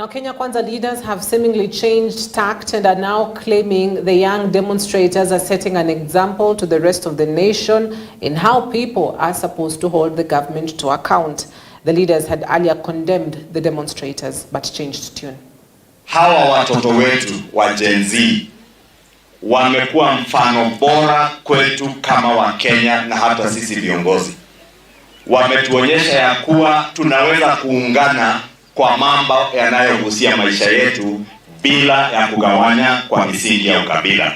Now, Kenya Kwanza leaders have seemingly changed tact and are now claiming the young demonstrators are setting an example to the rest of the nation in how people are supposed to hold the government to account. The leaders had earlier condemned the demonstrators but changed tune. Hawa watoto wetu wa Gen Z wamekuwa mfano bora kwetu kama wa Kenya na hata sisi viongozi. Wametuonyesha ya kuwa tunaweza kuungana kwa mambo yanayohusia maisha yetu bila ya kugawanya kwa misingi ya ukabila.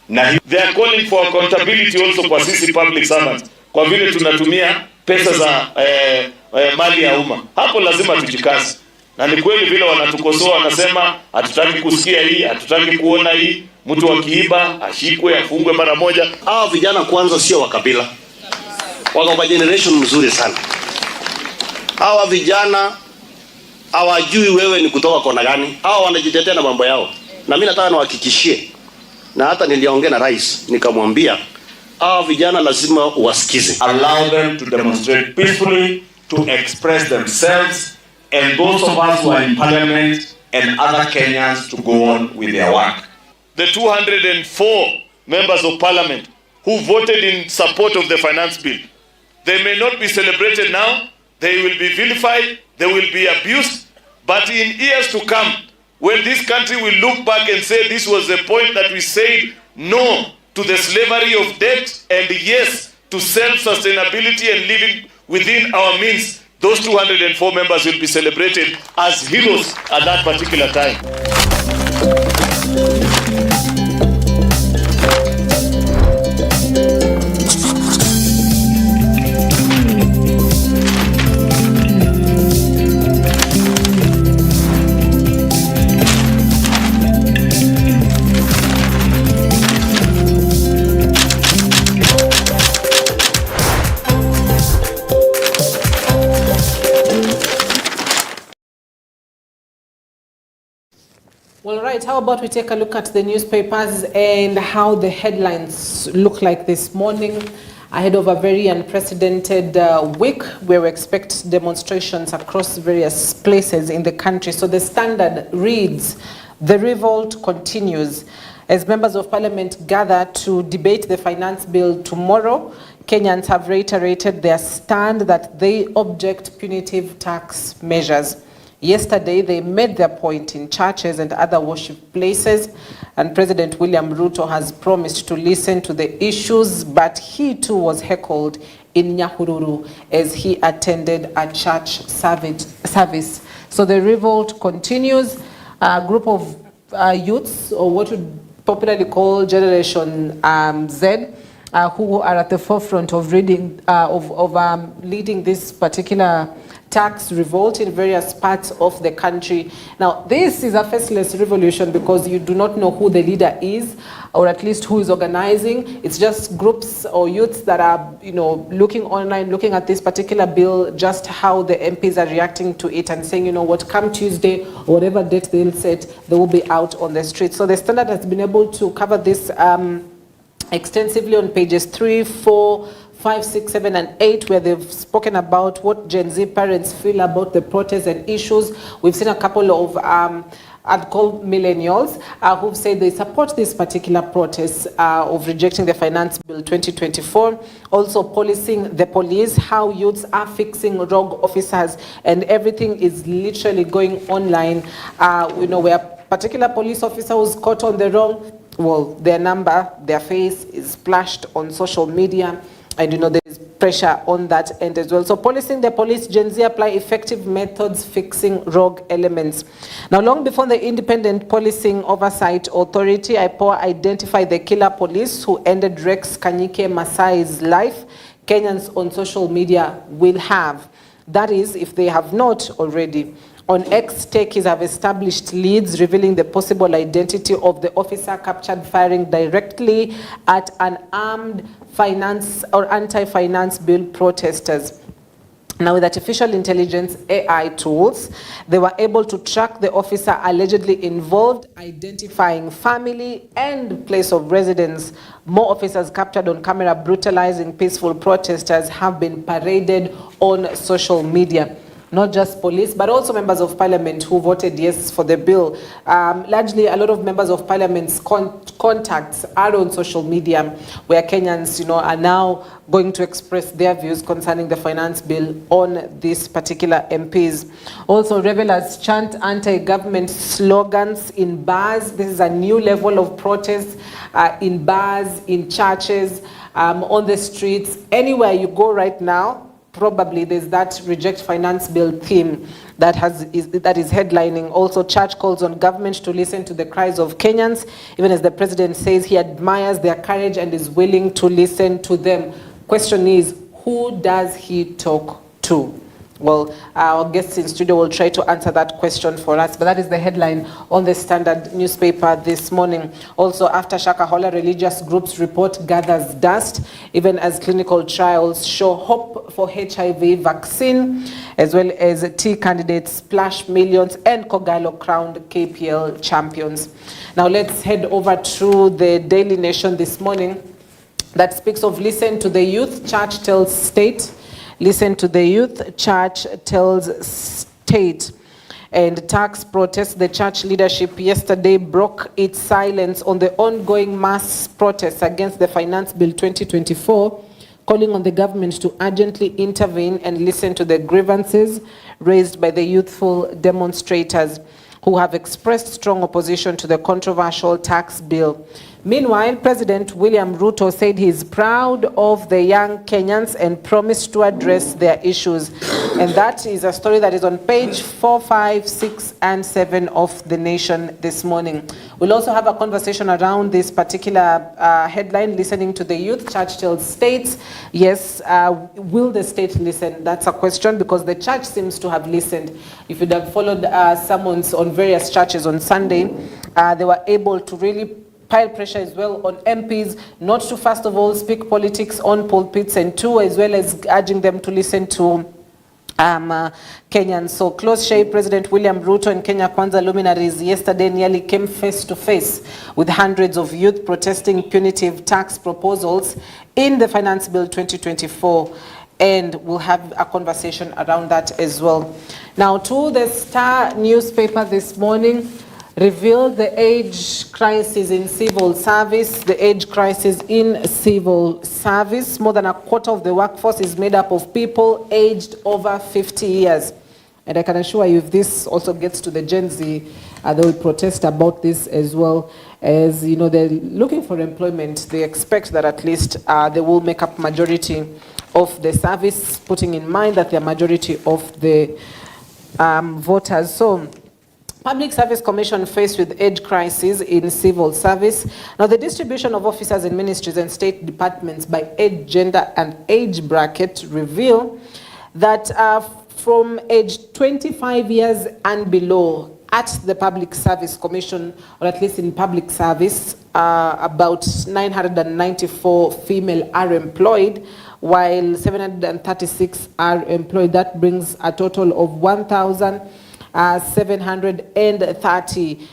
Na they are calling for accountability also kwa sisi public servants, kwa vile tunatumia pesa za mali ya umma. Hapo lazima tujikaze. Na ni kweli vile wanatukosoa, wanasema hatutaki kusikia hii, hatutaki kuona hii, mtu akiiba ashikwe afungwe mara moja. Hao vijana kwanza sio wa kabila, wako kwa generation mzuri sana. Hawa vijana hawajui wewe ni kutoka kona gani. Hao wanajitetea na mambo yao. Na mimi nataka niwahakikishie, na hata niliongea na rais nikamwambia hao vijana lazima uwasikize. Allow them to demonstrate peacefully, to express themselves, and those of us who are in parliament and other Kenyans to go on with their work. The 204 members of parliament who voted in support of the finance bill, they may not be celebrated now, they will be vilified, they will be abused, but in years to come, when this country will look back and say this was the point that we said no to the slavery of debt and yes to self-sustainability and living within our means, those 204 members will be celebrated as heroes at that particular time. Well, right, how about we take a look at the newspapers and how the headlines look like this morning ahead of a very unprecedented week where we expect demonstrations across various places in the country. So the Standard reads, "The revolt continues." As members of parliament gather to debate the finance bill tomorrow, Kenyans have reiterated their stand that they object punitive tax measures. Yesterday, they made their point in churches and other worship places, and President William Ruto has promised to listen to the issues, but he too was heckled in Nyahururu as he attended a church service. So the revolt continues. A group of youths, or what we popularly call Generation Z, who are at the forefront of leading this particular tax revolt in various parts of the country. Now, this is a faceless revolution because you do not know who the leader is, or at least who is organizing. It's just groups or youths that are, looking online, looking at this particular bill, just how the MPs are reacting to it and saying, what, come Tuesday, or whatever date they'll set, they will be out on the street. So the Standard has been able to cover this extensively on pages 3, 4, 5, 6, 7, and 8, where they've spoken about what Gen Z parents feel about the protests and issues. We've seen a couple of I'd call millennials who've said they support this particular protest of rejecting the Finance Bill 2024. Also policing the police, how youths are fixing rogue officers, and everything is literally going online. Where a particular police officer was caught on the wrong, well, their number, their face is splashed on social media. And there is pressure on that end as well. So policing the police, Gen Z apply effective methods fixing rogue elements. Now, long before the Independent Policing Oversight Authority, IPOA, identified the killer police who ended Rex Kanyike Masai's life, Kenyans on social media will have. That is, if they have not already. On X, techies have established leads revealing the possible identity of the officer captured firing directly at unarmed finance or anti-finance bill protesters. Now, with artificial intelligence AI tools, they were able to track the officer allegedly involved, identifying family and place of residence. More officers captured on camera brutalizing peaceful protesters have been paraded on social media. not just police, but also members of parliament who voted yes for the bill. Largely, a lot of members of parliament's contacts are on social media, where Kenyans, are now going to express their views concerning the finance bill on these particular MPs. Also, revelers chant anti-government slogans in bars. This is a new level of protest in bars, in churches, on the streets. Anywhere you go right now, probably there's that reject finance bill theme that is headlining. Also, church calls on government to listen to the cries of Kenyans, even as the president says he admires their courage and is willing to listen to them. Question is, who does he talk to? Well, our guests in studio will try to answer that question for us, but that is the headline on the Standard newspaper this morning. Also, after Shakahola, religious groups report gathers dust, even as clinical trials show hope for HIV vaccine, as well as T candidates splash millions, and Kogalo crowned KPL champions. Now let's head over to the Daily Nation this morning that speaks of listen to the youth, church tells state. Listen to the youth, church tells state. And tax protests, the church leadership yesterday broke its silence on the ongoing mass protests against the Finance Bill 2024, calling on the government to urgently intervene and listen to the grievances raised by the youthful demonstrators who have expressed strong opposition to the controversial tax bill. Meanwhile, President William Ruto said he is proud of the young Kenyans and promised to address their issues. And that is a story that is on page 4, 5, 6, and 7 of The Nation this morning. We'll also have a conversation around this particular headline, listening to the youth. Church tells states. Yes, will the state listen? That's a question, because the church seems to have listened. If you'd have followed sermons on various churches on Sunday, they were able to really pile pressure as well on MPs not to, first of all, speak politics on pulpits, and two, as well as urging them to listen to Kenyans. So close shave President William Ruto and Kenya Kwanza luminaries yesterday nearly came face to face with hundreds of youth protesting punitive tax proposals in the Finance Bill 2024. And we'll have a conversation around that as well. Now to the Star newspaper this morning, revealed the age crisis in civil service. The age crisis in civil service. More than a quarter of the workforce is made up of people aged over 50 years. And I can assure you, if this also gets to the Gen Z, they will protest about this as well. As they're looking for employment. They expect that at least they will make up majority of the service, putting in mind that they're majority of the voters. So, Public Service Commission faced with age crisis in civil service. Now, the distribution of officers in ministries and state departments by age, gender, and age bracket reveal that from age 25 years and below at the Public Service Commission, or at least in public service, about 994 female are employed, while 736 are employed. That brings a total of 1,730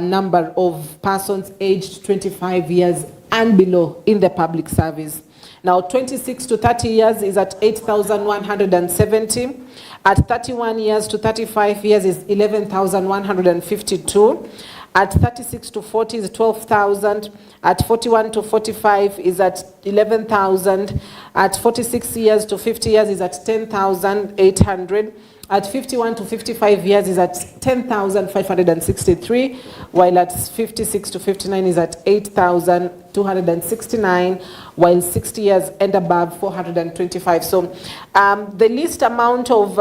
number of persons aged 25 years and below in the public service. Now, 26 to 30 years is at 8,170. At 31 years to 35 years is 11,152. At 36 to 40 is 12,000. At 41 to 45 is at 11,000. At 46 years to 50 years is at 10,800. At 51 to 55 years is at 10,563, while at 56 to 59 is at 8,269, while 60 years and above 425. So the least amount of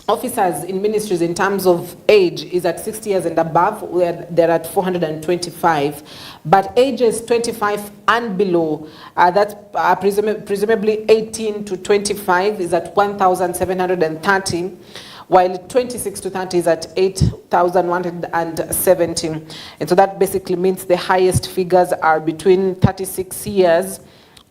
officers in ministries in terms of age is at 60 years and above, where they're at 425. But ages 25 and below, that's presumably 18 to 25 is at 1,730, while 26 to 30 is at 8,170. And so that basically means the highest figures are between 36 years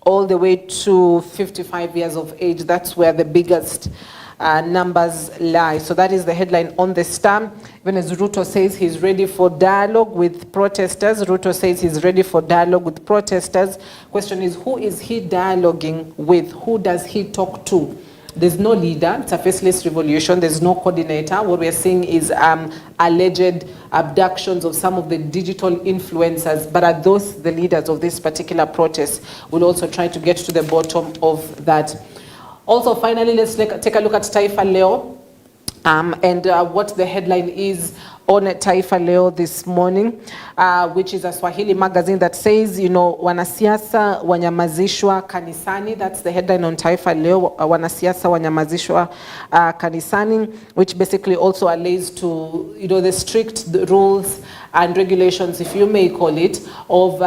all the way to 55 years of age. That's where the biggest numbers lie. So that is the headline on the Star. Even as Ruto says he's ready for dialogue with protesters. Ruto says he's ready for dialogue with protesters. Question is, who is he dialoguing with? Who does he talk to? There's no leader. It's a faceless revolution. There's no coordinator. What we're seeing is alleged abductions of some of the digital influencers, but are those the leaders of this particular protest? We'll also try to get to the bottom of that. Also, finally, let's take a look at Taifa Leo and what the headline is on Taifa Leo this morning, which is a Swahili magazine that says, you know, wanasiasa wanyamazishwa kanisani. That's the headline on Taifa Leo, wanasiasa wanyamazishwa kanisani, which basically also allays to, you know, the strict rules and regulations, if you may call it, of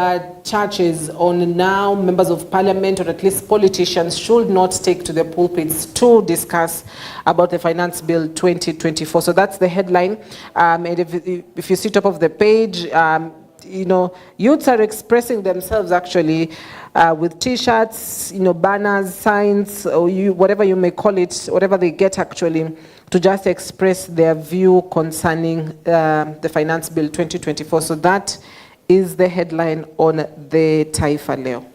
churches on now members of parliament, or at least politicians, should not take to the pulpits to discuss about the finance bill 2024. So that's the headline. And if you see top of the page, you know, youths are expressing themselves actually with t-shirts, you know, banners, signs, or whatever you may call it, whatever they get actually, to just express their view concerning the finance bill 2024. So that is the headline on the Taifa Leo.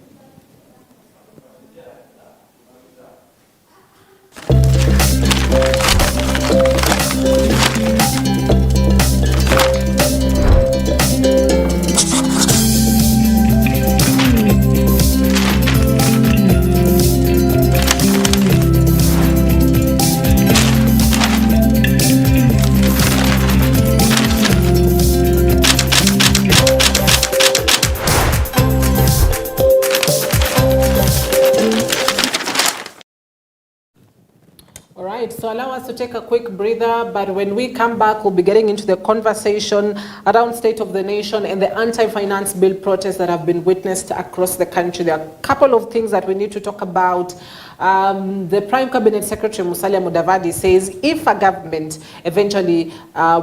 So allow us to take a quick breather, but when we come back, we'll be getting into the conversation around state of the nation and the anti-finance bill protests that have been witnessed across the country. There are a couple of things that we need to talk about. The Prime Cabinet Secretary Musalia Mudavadi says if a government eventually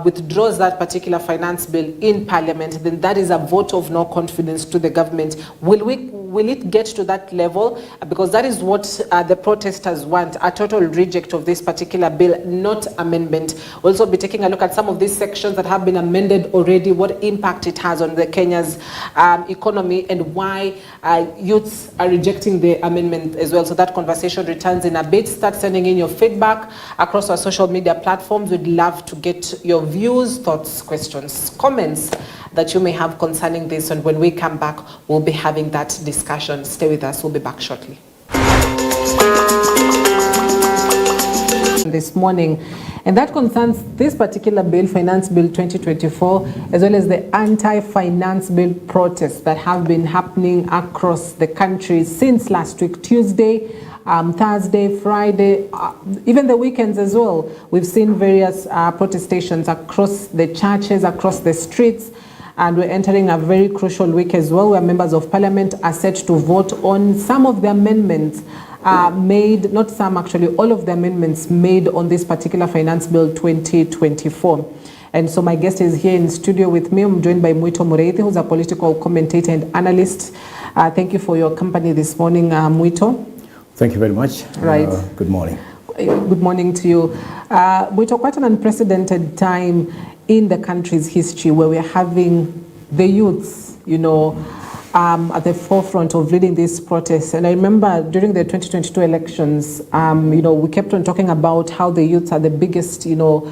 withdraws that particular finance bill in Parliament, then that is a vote of no confidence to the government. Will it get to that level? Because that is what the protesters want, a total reject of this particular bill, not amendment. We'll also be taking a look at some of these sections that have been amended already, what impact it has on the Kenya's economy, and why youths are rejecting the amendment as well. So that conversation returns in a bit. Start sending in your feedback across our social media platforms. We'd love to get your views, thoughts, questions, comments that you may have concerning this, and when we come back, we'll be having that discussion. Stay with us. We'll be back shortly. This morning, and that concerns this particular bill, Finance Bill 2024, as well as the anti-finance bill protests that have been happening across the country since last week, Tuesday, Thursday, Friday, even the weekends as well. We've seen various protestations across the churches, across the streets, and we're entering a very crucial week as well, where members of parliament are set to vote on some of the amendments made, not some actually, all of the amendments made on this particular Finance Bill 2024. And so my guest is here in studio with me. I'm joined by Muito Mureithi, who's a political commentator and analyst. Thank you for your company this morning, Muito. Thank you very much. Right. Good morning. Good morning to you. Muito, quite an unprecedented time in the country's history where we're having the youths, you know, at the forefront of leading these protests. And I remember during the 2022 elections, you know, we kept on talking about how the youths are the biggest, you know,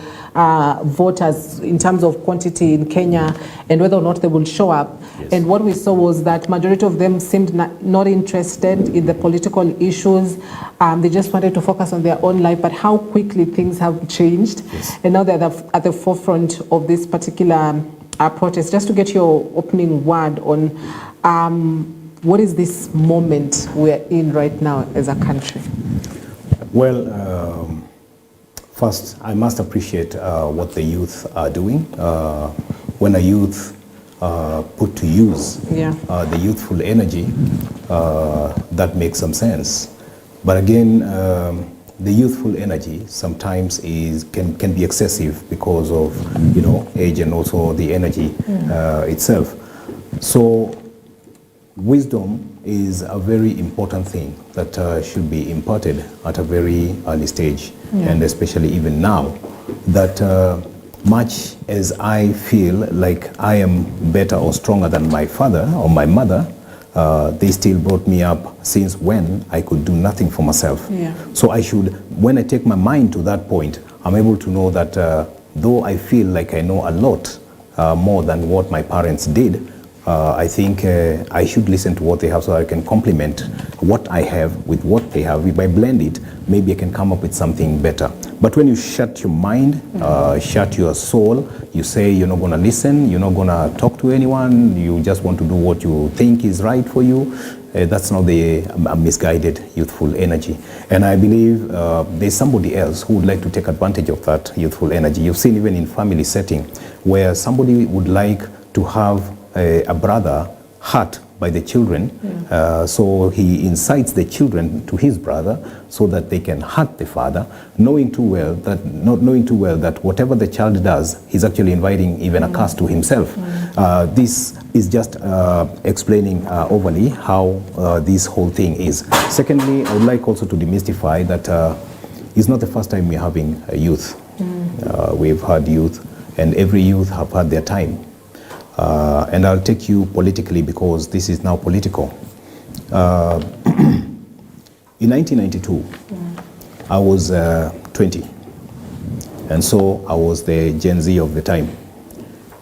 voters in terms of quantity in Kenya, and whether or not they will show up. Yes. And what we saw was that majority of them seemed not interested in the political issues. They just wanted to focus on their own life, but how quickly things have changed. Yes. And now they're at the forefront of this particular protest. Just to get your opening word on what is this moment we're in right now as a country? Well, first, I must appreciate what the youth are doing. When a youth put to use the youthful energy, that makes some sense. But again, the youthful energy sometimes can be excessive because of, you know, age and also the energy itself. So wisdom is a very important thing that should be imparted at a very early stage, and especially even now, that much as I feel like I am better or stronger than my father or my mother, they still brought me up since when I could do nothing for myself. Yeah. So I should, when I take my mind to that point, I'm able to know that though I feel like I know a lot more than what my parents did, I think I should listen to what they have so I can complement what I have with what they have. If I blend it, maybe I can come up with something better. But when you shut your mind, shut your soul, you say you're not going to listen, you're not going to talk to anyone, you just want to do what you think is right for you, that's not the misguided youthful energy. And I believe there's somebody else who would like to take advantage of that youthful energy. You've seen even in family setting where somebody would like to have a brother hurt by the children, so he incites the children to his brother so that they can hurt the father, knowing too well that whatever the child does, he's actually inviting even a curse to himself. This is just explaining overly how this whole thing is. Secondly, I would like also to demystify that it's not the first time we're having a youth. We've had youth, and every youth have had their time. And I'll take you politically because this is now political. In 1992, I was 20. And so I was the Gen Z of the time.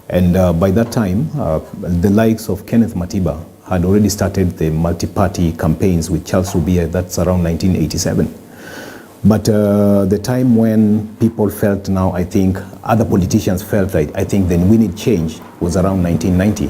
And by that time, the likes of Kenneth Matiba had already started the multi-party campaigns with Charles Rubia. That's around 1987. But the time when people felt now, I think, other politicians felt like, I think then we need change was around 1990.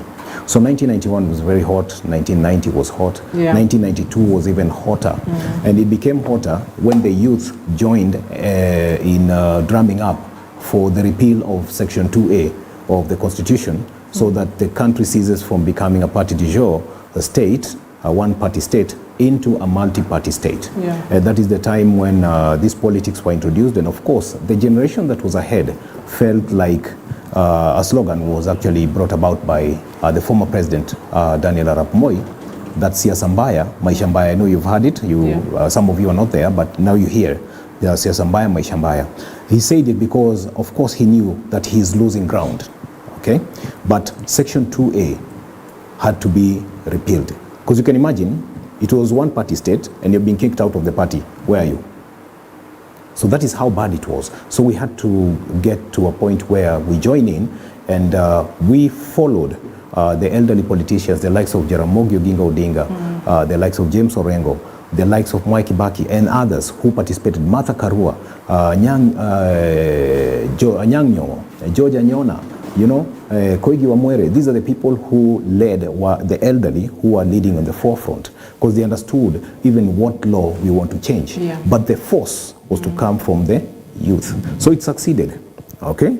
So 1991 was very hot, 1990 was hot, 1992 was even hotter. And it became hotter when the youth joined in drumming up for the repeal of Section 2A of the Constitution, so that the country ceases from becoming a party du jour, a state, a one-party state, into a multi-party state. That is the time when these politics were introduced, and of course the generation that was ahead felt like a slogan was actually brought about by the former president Daniel Arap Moi, that's Siasa Mbaya, Maisha Mbaya. I know you've heard it, some of you are not there, but now you hear Siasa Mbaya, Maisha Mbaya. He said it because of course he knew that he's losing ground, okay? But Section 2A had to be repealed, because you can imagine it was one party state and you're being kicked out of the party. Where are you? So that is how bad it was. So we had to get to a point where we join in, and we followed the elderly politicians, the likes of Jaramogi Oginga Odinga, the likes of James Orengo, the likes of Mwai Kibaki and others who participated, Martha Karua, Anyang Nyong'o, George Anyona, you know, Koigi Wamwere. These are the people who led, the elderly who are leading on the forefront, because they understood even what law we want to change. But the force was to come from the youth. So it succeeded, okay?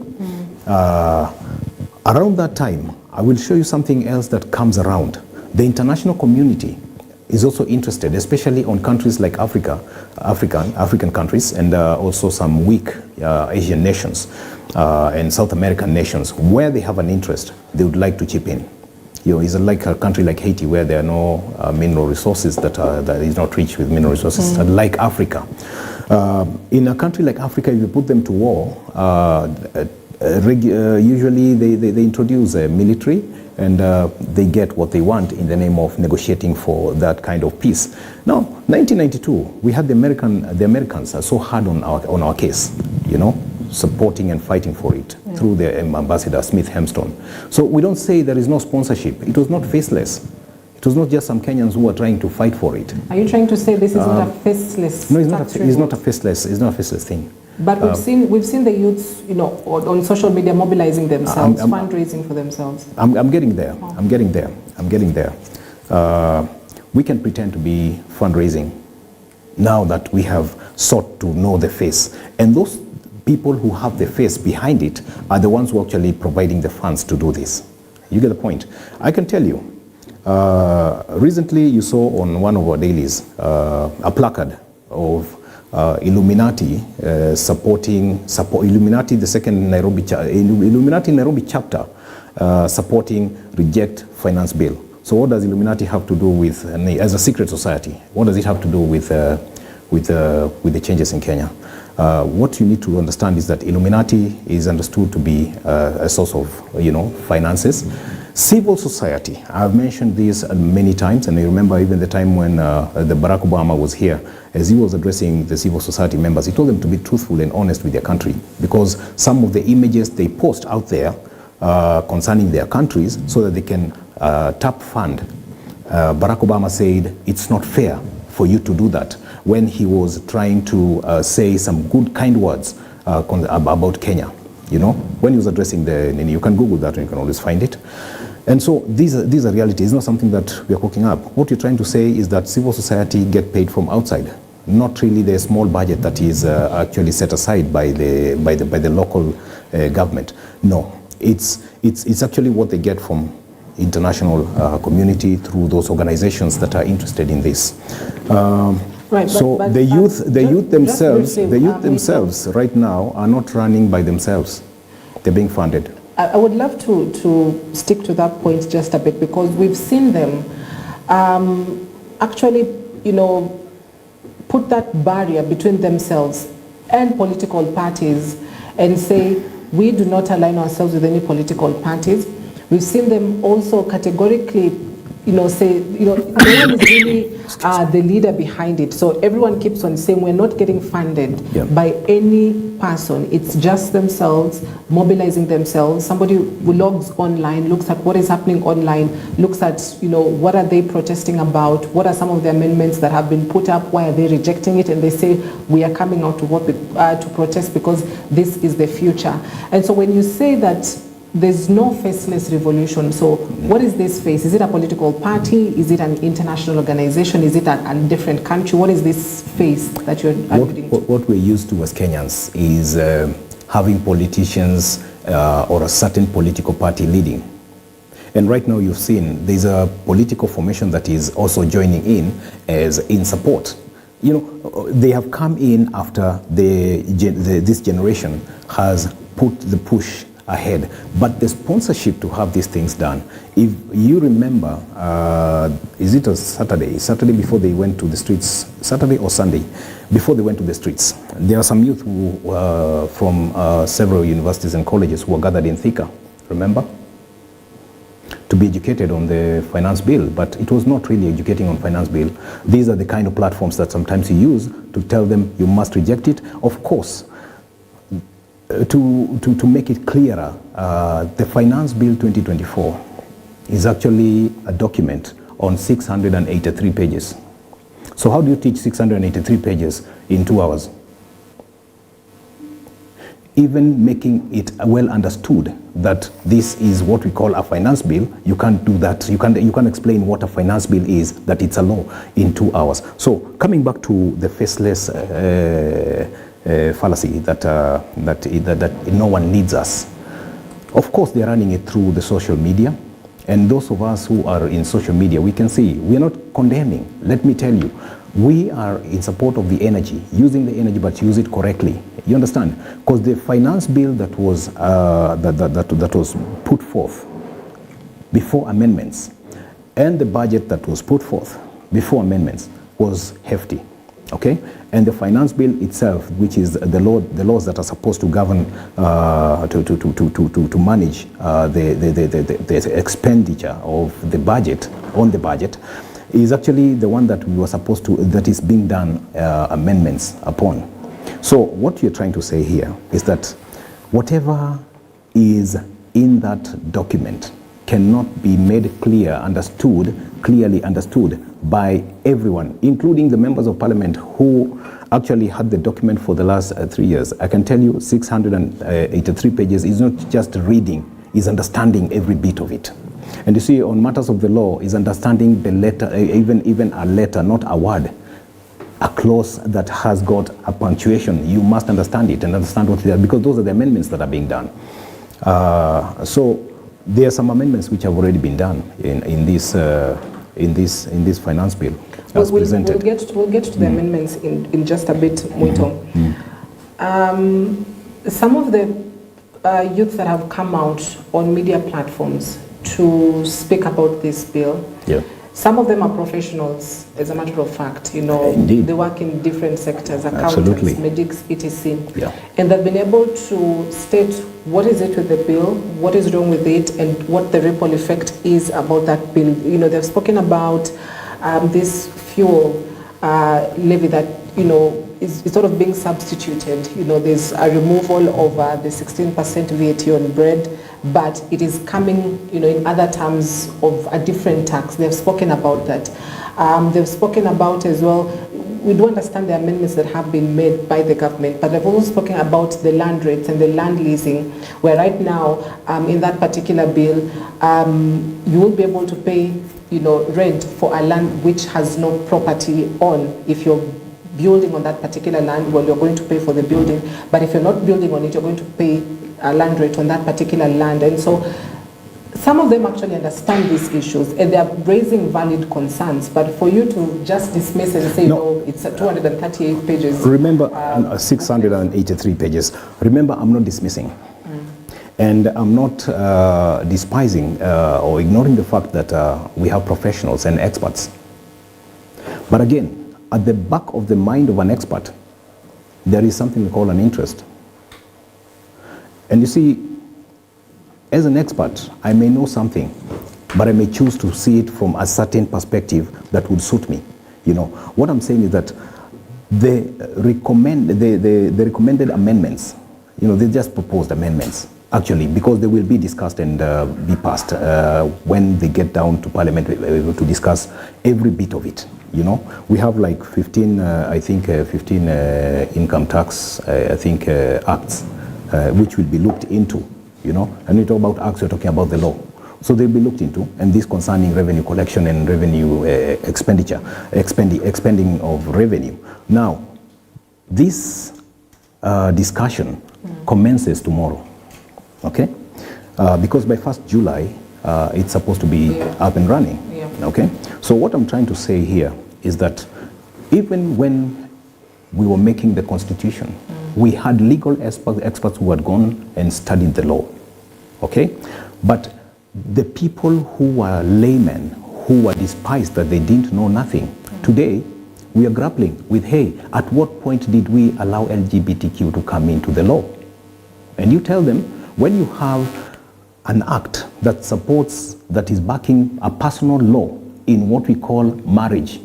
Around that time, I will show you something else that comes around. The international community is also interested, especially on countries like African countries, and also some weak Asian nations and South American nations, where they have an interest, they would like to chip in. You know, it's like a country like Haiti, where there are no mineral resources, that is not rich with mineral resources, like Africa. In a country like Africa, if you put them to war, usually they introduce a military, and they get what they want in the name of negotiating for that kind of peace. Now, 1992, we had the Americans are so hard on our case, you know, supporting and fighting for it through the ambassador Smith Hemstone. So we don't say there is no sponsorship. It was not faceless. It was not just some Kenyans who were trying to fight for it. Are you trying to say this is not a faceless? No, it's not a faceless thing. But we've seen the youths, you know, on social media mobilizing themselves, fundraising for themselves. I'm getting there. I'm getting there. We can pretend to be fundraising now that we have sought to know the face, and those people who have the face behind it are the ones who are actually providing the funds to do this. You get the point. I can tell you. Recently, you saw on one of our dailies a placard of Illuminati supporting Illuminati, the second Illuminati Nairobi chapter, supporting reject finance bill. So what does Illuminati have to do with, as a secret society, what does it have to do with the changes in Kenya? What you need to understand is that Illuminati is understood to be a source of, you know, finances. Civil society, I've mentioned this many times, and I remember even the time when the Barack Obama was here, as he was addressing the civil society members, he told them to be truthful and honest with their country, because some of the images they post out there concerning their countries so that they can tap fund. Barack Obama said, it's not fair for you to do that, when he was trying to say some good, kind words about Kenya. You know, when he was addressing you can Google that and you can always find it. And so these are realities. It's not something that we are cooking up. What you're trying to say is that civil society get paid from outside, not really the small budget that is actually set aside by the local government. No, it's actually what they get from international community through those organizations that are interested in this. Right, so but the youth themselves right now are not running by themselves. They're being funded. I would love to stick to that point just a bit, because we've seen them actually, you know, put that barrier between themselves and political parties and say, we do not align ourselves with any political parties. We've seen them also categorically, you know, say, you know, no one is really the leader behind it. So everyone keeps on saying we're not getting funded by any person. It's just themselves, mobilizing themselves. Somebody who logs online, looks at what is happening online, looks at, you know, what are they protesting about? What are some of the amendments that have been put up? Why are they rejecting it? And they say, we are coming out to vote, to protest because this is the future. And so when you say that there's no faceless revolution. So what is this face? Is it a political party? Is it an international organization? Is it a different country? What is this face that you're alluding to? What we're used to as Kenyans is having politicians or a certain political party leading. And right now you've seen there's a political formation that is also joining in as in support. You know, they have come in after this generation has put the push ahead, but the sponsorship to have these things done. If you remember, is it a Saturday? Saturday before they went to the streets, Saturday or Sunday, before they went to the streets, there are some youth who, from several universities and colleges who were gathered in Thika, remember? To be educated on the finance bill, but it was not really educating on finance bill. These are the kind of platforms that sometimes you use to tell them you must reject it. Of course, to make it clearer, the Finance Bill 2024 is actually a document on 683 pages. So how do you teach 683 pages in 2 hours? Even making it well understood that this is what we call a finance bill, you can't do that. You can't explain what a finance bill is, that it's a law, in 2 hours. So coming back to the faceless fallacy that no one needs us. Of course, they're running it through the social media, and those of us who are in social media, we can see we are not condemning. Let me tell you, we are in support of the energy, using the energy, but use it correctly. You understand? Because the finance bill that was that was put forth before amendments, and the budget that was put forth before amendments was hefty. Okay, and the finance bill itself, which is the laws that are supposed to govern to manage the expenditure of the budget on the budget, is actually the one that we were supposed to, that is being done amendments upon. So what you're trying to say here is that whatever is in that document cannot be made clearly understood by everyone, including the members of parliament who actually had the document for the last 3 years. I can tell you 683 pages is not just reading, is understanding every bit of it. And you see, on matters of the law, is understanding the letter, even a letter, not a word, a clause that has got a punctuation. You must understand it and understand what it is, because those are the amendments that are being done. So there are some amendments which have already been done in this finance bill as presented. We'll get to the amendments in just a bit, Muito. Some of the youth that have come out on media platforms to speak about this bill, Some of them are professionals, as a matter of fact. You know, Indeed. they work in different sectors, accountants, Absolutely. medics, etc. Yeah. And they've been able to state what is it with the bill, what is wrong with it, and what the ripple effect is about that bill. You know, they've spoken about this fuel levy that, you know, is sort of being substituted. You know, there's a removal of the 16% VAT on bread, but it is coming, you know, in other terms of a different tax. They've spoken about that. They've spoken about as well, we do understand the amendments that have been made by the government, but they've also spoken about the land rates and the land leasing, where right now, in that particular bill, you will be able to pay, you know, rent for a land which has no property on. If you're building on that particular land, well, you're going to pay for the building, but if you're not building on it, you're going to pay a land rate on that particular land. And so some of them actually understand these issues and they are raising valid concerns, but for you to just dismiss and say, no, it's 238 pages. Remember, 683 pages. Remember, I'm not dismissing. And I'm not despising or ignoring the fact that we have professionals and experts. But again, at the back of the mind of an expert, there is something we call an interest. And you see, as an expert, I may know something, but I may choose to see it from a certain perspective that would suit me. You know, what I'm saying is that the recommended amendments, you know, they just proposed amendments, actually, because they will be discussed and be passed when they get down to Parliament, to discuss every bit of it. You know, we have like 15, I think 15 income tax, I think acts, which will be looked into, you know. And we talk about acts, we're talking about the law. So they'll be looked into, and this concerning revenue collection and revenue expenditure, expending of revenue. Now, this discussion commences tomorrow, okay? Because by 1st July, it's supposed to be up and running, okay? So what I'm trying to say here is that even when we were making the Constitution, we had legal experts who had gone and studied the law, okay? But the people who were laymen, who were despised that they didn't know nothing, today we are grappling with, hey, at what point did we allow LGBTQ to come into the law? And you tell them, when you have an act that supports, that is backing a personal law in what we call marriage.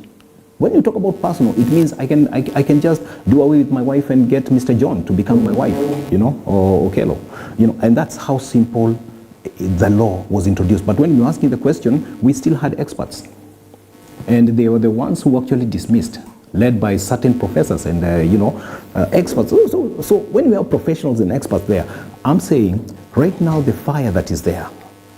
When you talk about personal, it means I can just do away with my wife and get Mr. John to become my wife, you know, or Okelo, you know, and that's how simple the law was introduced. But when you're asking the question, we still had experts, and they were the ones who actually dismissed, led by certain professors and you know, experts. So when we have professionals and experts there, I'm saying right now the fire that is there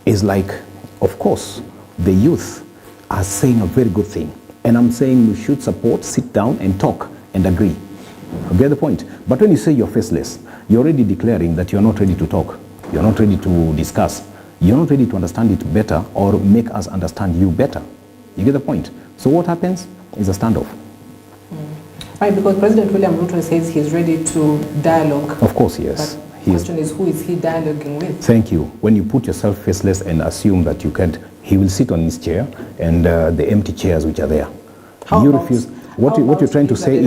is like, of course, the youth are saying a very good thing. And I'm saying we should support, sit down and talk and agree. You get the point? But when you say you're faceless, you're already declaring that you're not ready to talk. You're not ready to discuss. You're not ready to understand it better or make us understand you better. You get the point? So what happens is a standoff. Right, because President William Ruto says he's ready to dialogue. Of course, yes. But the question is, who is he dialoguing with? Thank you. When you put yourself faceless and assume that you can't, he will sit on his chair and the empty chairs which are there. You refuse. What you're trying to say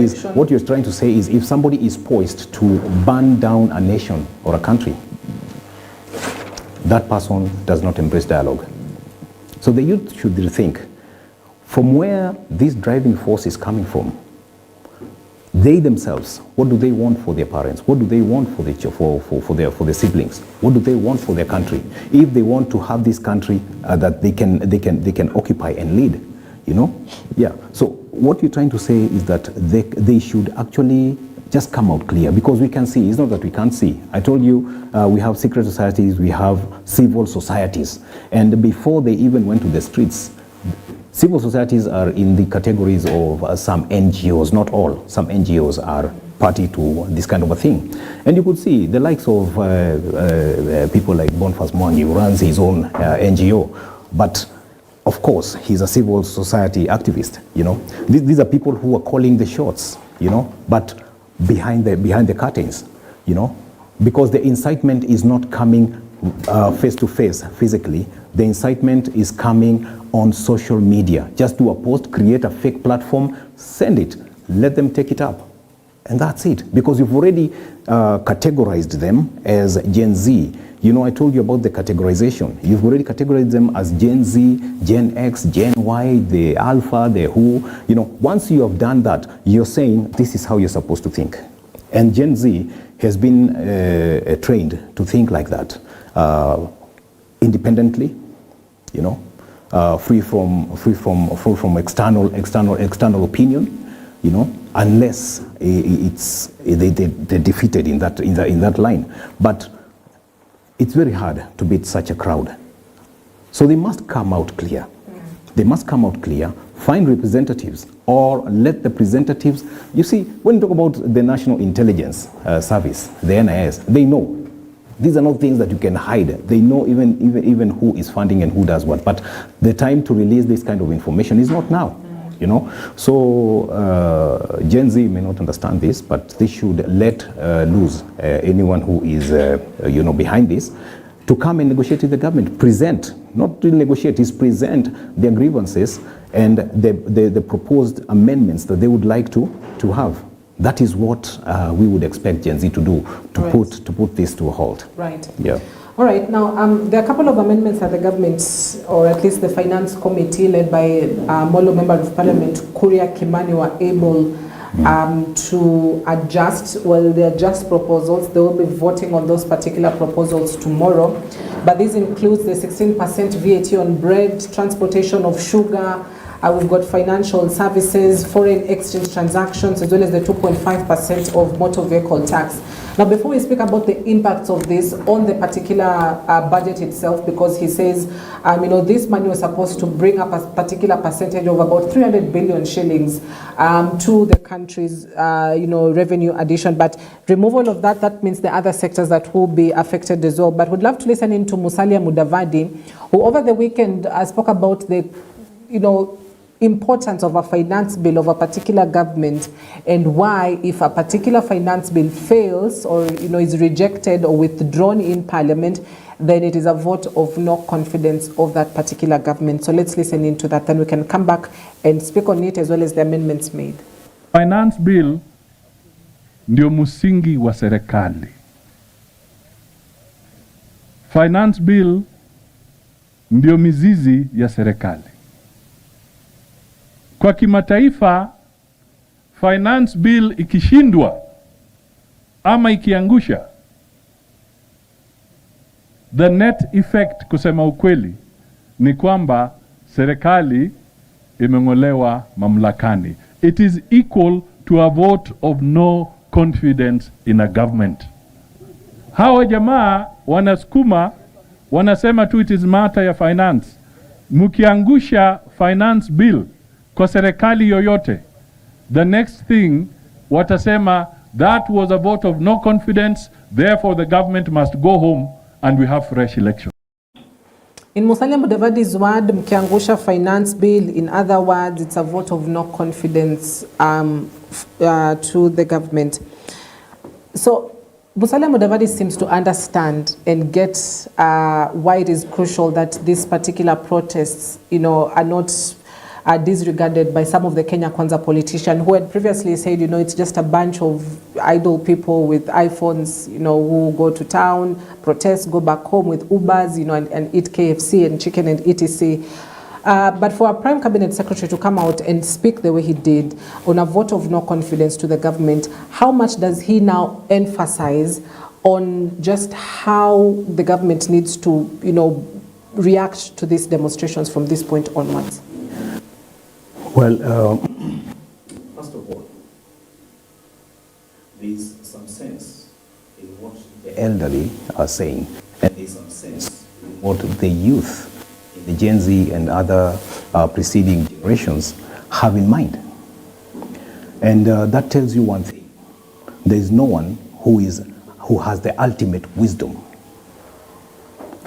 is, if somebody is poised to burn down a nation or a country, that person does not embrace dialogue. So the youth should rethink from where this driving force is coming from. They themselves, what do they want for their parents? What do they want for their siblings? What do they want for their country? If they want to have this country that they can occupy and lead, you know? Yeah. So what you're trying to say is that they should actually just come out clear, because we can see. It's not that we can't see. I told you we have secret societies, we have civil societies, and before they even went to the streets, civil societies are in the categories of some NGOs, not all. Some NGOs are party to this kind of a thing. And you could see the likes of people like Boniface Mwangi, who runs his own NGO. But of course, he's a civil society activist, you know. These are people who are calling the shots, you know, but behind the curtains, you know, because the incitement is not coming face-to-face, physically. The incitement is coming on social media. Just do a post, create a fake platform, send it, let them take it up. And that's it, because you've already categorized them as Gen Z. You know, I told you about the categorization. You've already categorized them as Gen Z, Gen X, Gen Y, the Alpha, the Who. You know, once you have done that, you're saying this is how you're supposed to think. And Gen Z has been trained to think like that, independently, you know, free from external opinion, you know, unless they're defeated in that line. But it's very hard to beat such a crowd. So they must come out clear. They must come out clear, find representatives, or let the representatives, you see, when you talk about the National Intelligence Service, the NIS, they know. These are not things that you can hide. They know even who is funding and who does what. But the time to release this kind of information is not now, you know. So Gen Z may not understand this, but they should let loose anyone who is, you know, behind this, to come and negotiate with the government, present, not to negotiate, is present their grievances and the proposed amendments that they would like to have. That is what we would expect Gen Z to do, to put this to a halt. Right. Yeah. All right. Now, there are a couple of amendments that the government, or at least the Finance Committee, led by Molo Member of Parliament, Kuria Kimani, were able to adjust. Well, they adjust proposals. They will be voting on those particular proposals tomorrow. But this includes the 16% VAT on bread, transportation of sugar. We've got financial services, foreign exchange transactions, as well as the 2.5% of motor vehicle tax. Now, before we speak about the impacts of this on the particular budget itself, because he says, you know, this money was supposed to bring up a particular percentage of about 300 billion shillings to the country's, you know, revenue addition. But removal of that means the other sectors that will be affected as well. But we'd love to listen in to Musalia Mudavadi, who over the weekend spoke about the, you know, importance of a finance bill of a particular government, and why, if a particular finance bill fails or, you know, is rejected or withdrawn in Parliament, then it is a vote of no confidence of that particular government. So let's listen into that, then we can come back and speak on it as well as the amendments made. Finance bill ndio msingi wa serikali. Finance bill ndio mizizi ya serikali. Kwa kimataifa, finance bill ikishindwa ama ikiangusha, the net effect, kusema ukweli, ni kwamba serikali imeng'olewa mamlakani. It is equal to a vote of no confidence in a government. Hawa jamaa wanasukuma, wanasema tu it is matter ya finance. Mukiangusha finance bill kwa serikali yoyote, the next thing watasema that was a vote of no confidence, therefore the government must go home and we have fresh election. In Musalia Mudavadi's word, mkiangusha finance bill, in other words, it's a vote of no confidence to the government. So Musalia Mudavadi seems to understand and get why it is crucial that these particular protests, you know, are not disregarded by some of the Kenya Kwanza politicians who had previously said, you know, it's just a bunch of idle people with iPhones, you know, who go to town, protest, go back home with Ubers, you know, and eat KFC and chicken and etc. But for a Prime Cabinet Secretary to come out and speak the way he did on a vote of no confidence to the government, how much does he now emphasize on just how the government needs to, you know, react to these demonstrations from this point onwards? Well, first of all, there is some sense in what the elderly are saying, and there is some sense in what the youth, the Gen Z and other preceding generations have in mind. And that tells you one thing. There is no one who has the ultimate wisdom.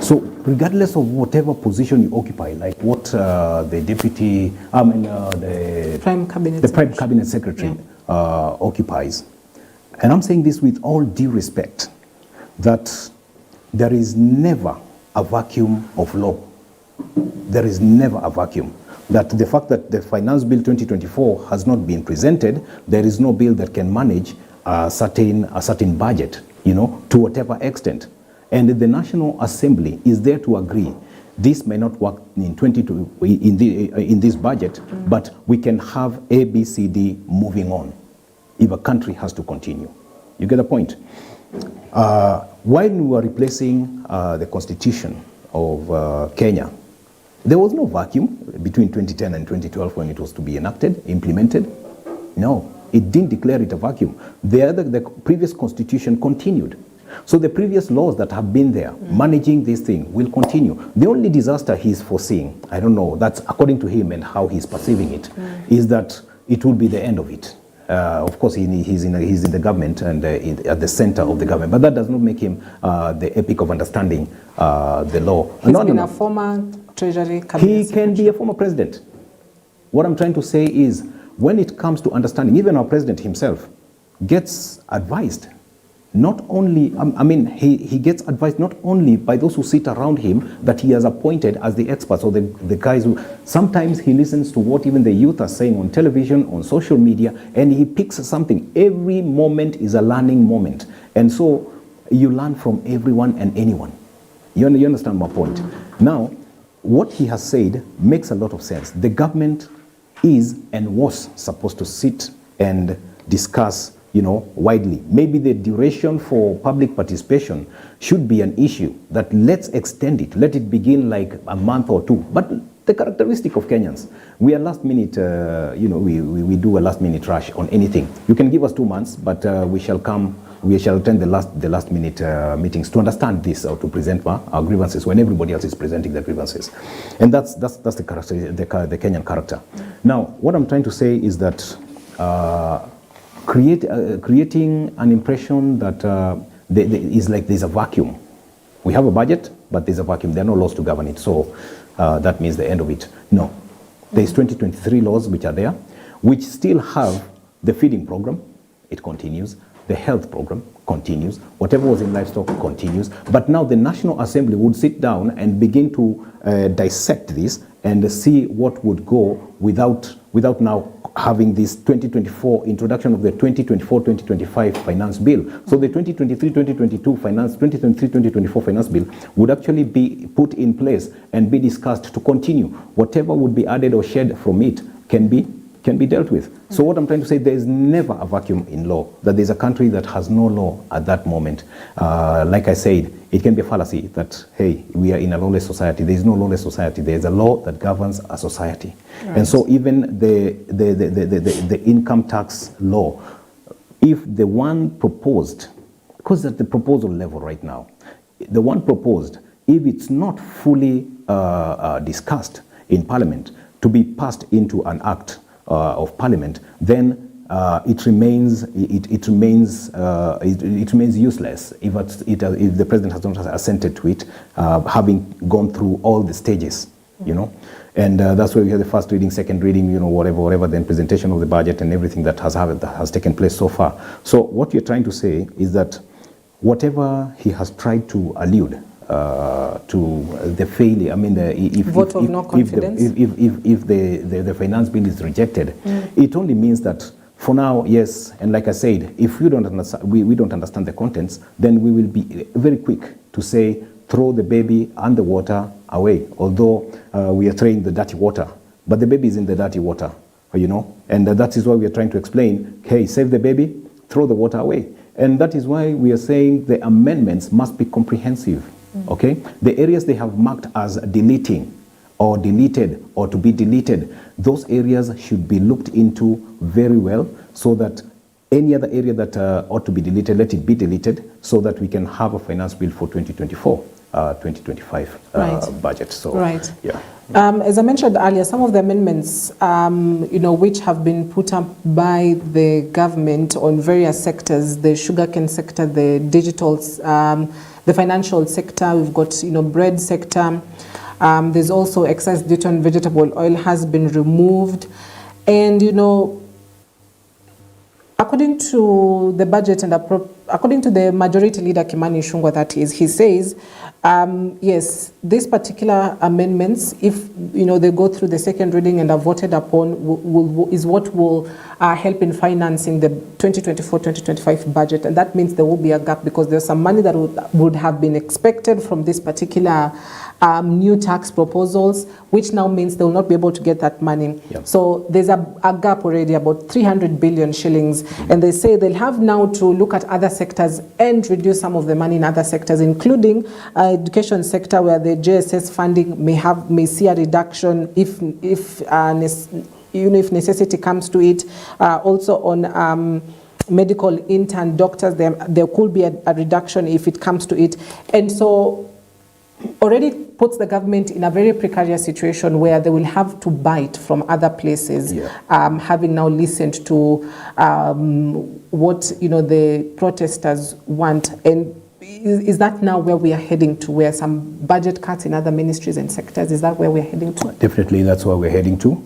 So regardless of whatever position you occupy, like what the deputy, the Prime Cabinet Secretary occupies, and I'm saying this with all due respect, that there is never a vacuum of law. There is never a vacuum. That the fact that the Finance Bill 2024 has not been presented, there is no bill that can manage a certain budget, to whatever extent. And the National Assembly is there to agree. This may not work in this budget, but we can have A, B, C, D moving on if a country has to continue. You get the point? While we were replacing the Constitution of Kenya, there was no vacuum between 2010 and 2012 when it was to be implemented. No, it didn't declare it a vacuum. The previous constitution continued. So the previous laws that have been there managing this thing will continue. The only disaster he's foreseeing, I don't know, that's according to him and how he's perceiving it, is that it will be the end of it. Of course, he's in the government and at the center of the government, but that does not make him the epic of understanding the law. He's been a former Treasury Cabinet He can be a former president. What I'm trying to say is, when it comes to understanding, even our president himself gets advised. Not only, he gets advised not only by those who sit around him that he has appointed as the experts or the guys who, sometimes he listens to what even the youth are saying on television, on social media, and he picks something. Every moment is a learning moment. And so you learn from everyone and anyone. You understand my point? Now, what he has said makes a lot of sense. The government is and was supposed to sit and discuss widely. Maybe the duration for public participation should be an issue, that let's extend it, let it begin like a month or two. But the characteristic of Kenyans, we are last minute, we do a last minute rush on anything. You can give us 2 months, but we shall attend the last minute meetings to understand this or to present our grievances when everybody else is presenting their grievances. And that's the character, the Kenyan character. Now, what I'm trying to say is that creating an impression that is like there's a vacuum. We have a budget, but there's a vacuum. There are no laws to govern it, so that means the end of it. No. There's 2023 laws which are there, which still have the feeding program. It continues. The health program continues. Whatever was in livestock continues. But now the National Assembly would sit down and begin to dissect this and see what would go without now having this 2024 introduction of the 2024-2025 finance bill. So the 2023-2024 finance bill would actually be put in place and be discussed to continue. Whatever would be added or shed from it can be dealt with. So what I'm trying to say, there is never a vacuum in law, that there's a country that has no law at that moment. Like I said, it can be a fallacy that, hey, we are in a lawless society. There is no lawless society. There is a law that governs a society. Right. And so even the income tax law, if the one proposed, because at the proposal level right now, the one proposed, if it's not fully discussed in Parliament to be passed into an act of Parliament, then it remains useless if the president has not assented to it, having gone through all the stages, and that's why we have the first reading, second reading, whatever, then presentation of the budget and everything that has taken place so far. So what you're trying to say is that whatever he has tried to allude to the failure, if the finance bill is rejected, it only means that for now, yes, and like I said, if we don't understand the contents, then we will be very quick to say, throw the baby and the water away, although we are throwing the dirty water, but the baby is in the dirty water, and that is why we are trying to explain, hey, save the baby, throw the water away. And that is why we are saying the amendments must be comprehensive. Okay, the areas they have marked as deleting or deleted or to be deleted, those areas should be looked into very well, so that any other area that ought to be deleted, let it be deleted, so that we can have a finance bill for 2024-2025 budget. So, right. Yeah. As I mentioned earlier, some of the amendments, which have been put up by the government on various sectors, the sugarcane sector, the digital, the financial sector, we've got, bread sector. There's also excise duty on vegetable oil has been removed. And, according to the Budget and according to the majority leader Kimani Ichung'wah, that is, he says, yes, these particular amendments, if they go through the second reading and are voted upon, is what will help in financing the 2024-2025 budget, and that means there will be a gap because there's some money that would have been expected from this particular new tax proposals, which now means they will not be able to get that money. Yep. So there's a gap already, about 300 billion shillings, and they say they'll have now to look at other sectors and reduce some of the money in other sectors, including education sector, where the JSS funding may see a reduction if necessity comes to it. Also on medical intern doctors, there could be a reduction if it comes to it, and so already puts the government in a very precarious situation where they will have to bite from other places, having now listened to what the protesters want. And is that now where we are heading to, where some budget cuts in other ministries and sectors? Is that where we're heading to? Definitely, that's where we're heading to.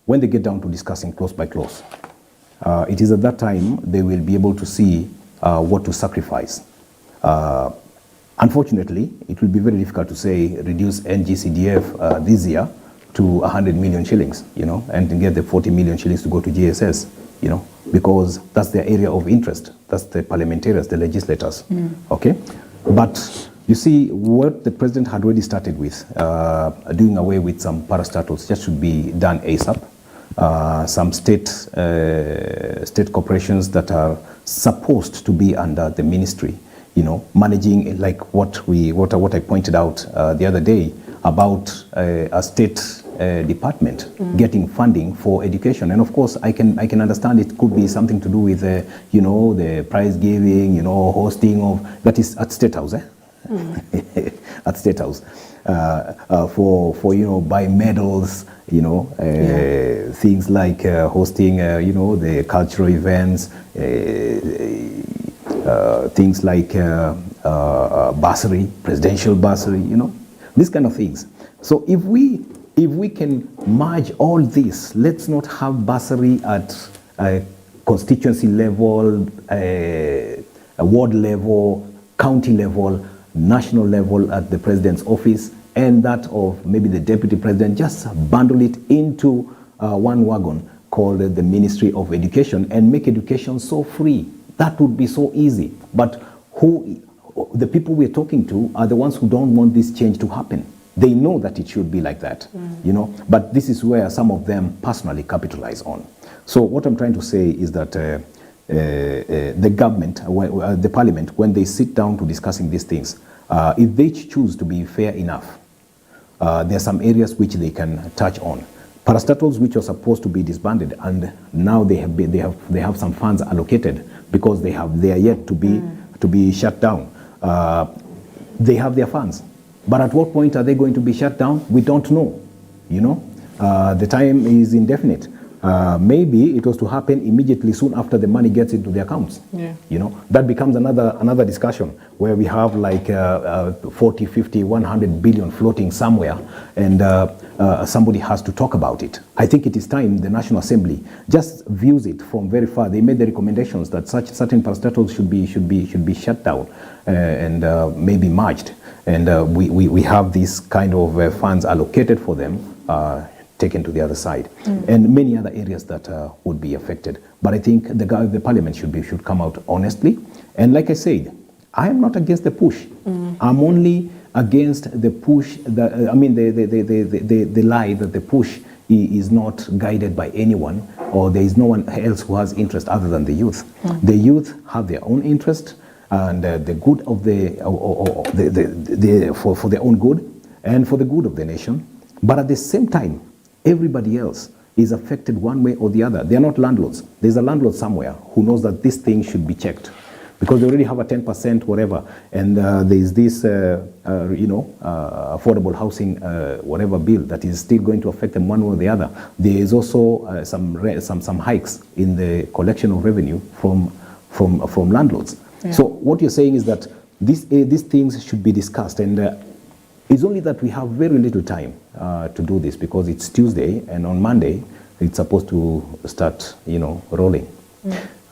When they get down to discussing clause by clause, it is at that time they will be able to see what to sacrifice. Unfortunately, it will be very difficult to say reduce NGCDF this year to 100 million shillings, and get the 40 million shillings to go to GSS, because that's their area of interest. That's the parliamentarians, the legislators, okay? But you see, what the president had already started with, doing away with some parastatals, just should be done ASAP. Some state corporations that are supposed to be under the ministry, managing, like what I pointed out the other day about a state department getting funding for education. And of course, I can understand it could be something to do with the prize giving, hosting of, that is at State House, at State House, for buy medals, things like hosting, the cultural events, things like bursary, presidential bursary, these kind of things. So if we can merge all this, let's not have bursary at a constituency level, a ward level, county level, national level at the president's office, and that of maybe the deputy president, just bundle it into one wagon called the Ministry of Education and make education so free. That would be so easy. But the people we're talking to are the ones who don't want this change to happen. They know that it should be like that, but this is where some of them personally capitalize on. So what I'm trying to say is that the government, the parliament, when they sit down to discussing these things, if they choose to be fair enough, there are some areas which they can touch on. Parastatals which are supposed to be disbanded, and now they have some funds allocated because they are yet to be shut down. They have their funds, but at what point are they going to be shut down? We don't know. The time is indefinite. Maybe it was to happen immediately soon after the money gets into the accounts. That becomes another discussion where we have like 40, 50, 100 billion floating somewhere, and somebody has to talk about it. I think it is time the National Assembly just views it from very far. They made the recommendations that certain parastatals should be shut down and maybe merged, and we have these kind of funds allocated for them, taken to the other side, and many other areas that would be affected. But I think the parliament should come out honestly. And like I said, I am not against the push. I'm only against the push, the lie that the push is not guided by anyone, or there is no one else who has interest other than the youth. The youth have their own interest, and the good of for their own good and for the good of the nation. But at the same time, everybody else is affected one way or the other. They are not landlords. There's a landlord somewhere who knows that this thing should be checked, because they already have a 10% whatever, and there's this affordable housing whatever bill that is still going to affect them one way or the other. There is also some hikes in the collection of revenue from landlords. So what you're saying is that these things should be discussed, and it's only that we have very little time to do this, because it's Tuesday and on Monday it's supposed to start, rolling.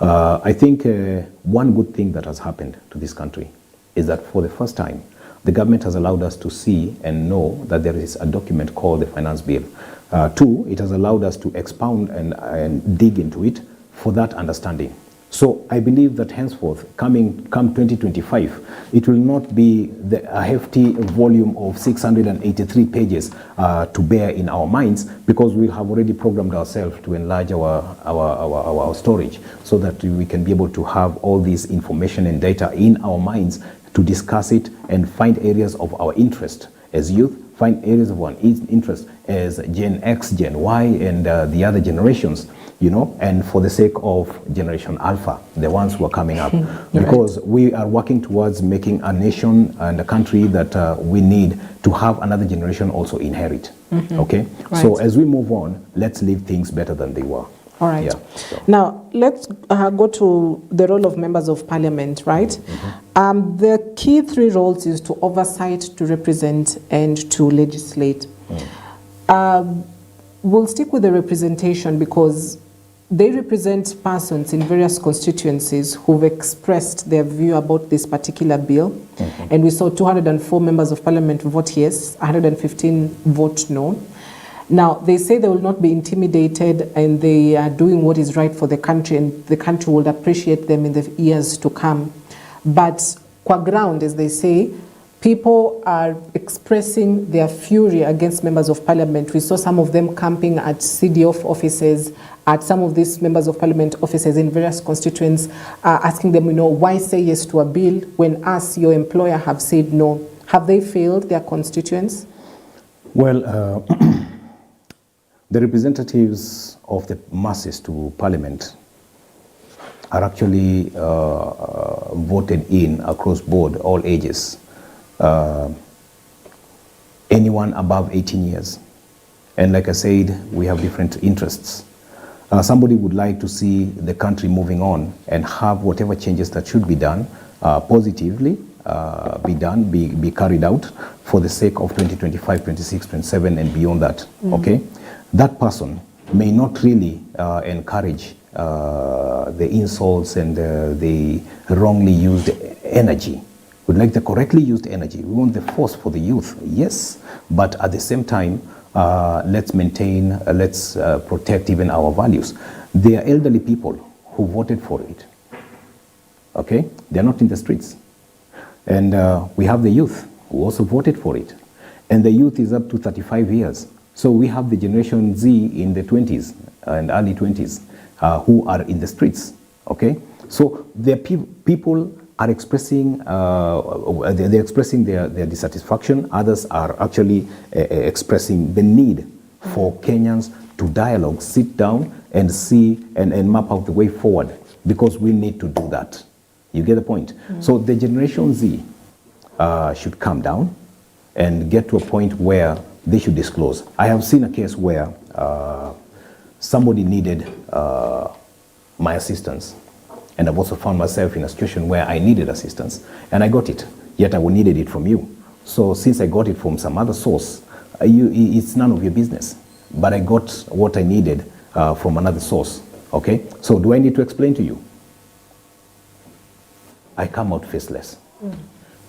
I think one good thing that has happened to this country is that for the first time, the government has allowed us to see and know that there is a document called the Finance Bill. Two, it has allowed us to expound and dig into it for that understanding. So I believe that henceforth, come 2025, it will not be a hefty volume of 683 pages to bear in our minds, because we have already programmed ourselves to enlarge our storage so that we can be able to have all this information and data in our minds to discuss it and find areas of our interest as youth, find areas of our interest as Gen X, Gen Y, and the other generations, you know, and for the sake of Generation Alpha, the ones who are coming up. Because we are working towards making a nation and a country that we need to have another generation also inherit. Okay? Right. So as we move on, let's leave things better than they were. All right. Yeah, so. Now, let's go to the role of members of parliament, right? The key three roles is to oversight, to represent, and to legislate. We'll stick with the representation because they represent persons in various constituencies who've expressed their view about this particular bill. And we saw 204 members of parliament vote yes, 115 vote no. Now, they say they will not be intimidated and they are doing what is right for the country, and the country will appreciate them in the years to come. But qua ground, as they say, people are expressing their fury against members of parliament. We saw some of them camping at CDF offices, at some of these members of parliament offices in various constituents, asking them, you know, why say yes to a bill when us, your employer, have said no? Have they failed their constituents? Well, the representatives of the masses to parliament are actually voted in across board, all ages. Anyone above 18 years. And like I said, we have different interests. Somebody would like to see the country moving on and have whatever changes that should be done positively be carried out for the sake of 2025, 26, 27 and beyond that. Okay? That person may not really encourage the insults and the wrongly used energy. We'd like the correctly used energy. We want the force for the youth, yes, but at the same time, let's maintain, let's protect even our values. There are elderly people who voted for it, okay? They're not in the streets. And we have the youth who also voted for it. And the youth is up to 35 years. So we have the Generation Z in the 20s and early 20s who are in the streets, okay? So the people are expressing, they're expressing their dissatisfaction. Others are actually expressing the need for Kenyans to dialogue, sit down and see and map out the way forward, because we need to do that. You get the point? So the Generation Z should calm down and get to a point where they should disclose. I have seen a case where somebody needed my assistance. And I've also found myself in a situation where I needed assistance, and I got it, yet I needed it from you. So since I got it from some other source, it's none of your business. But I got what I needed from another source, okay? So do I need to explain to you? I come out faceless.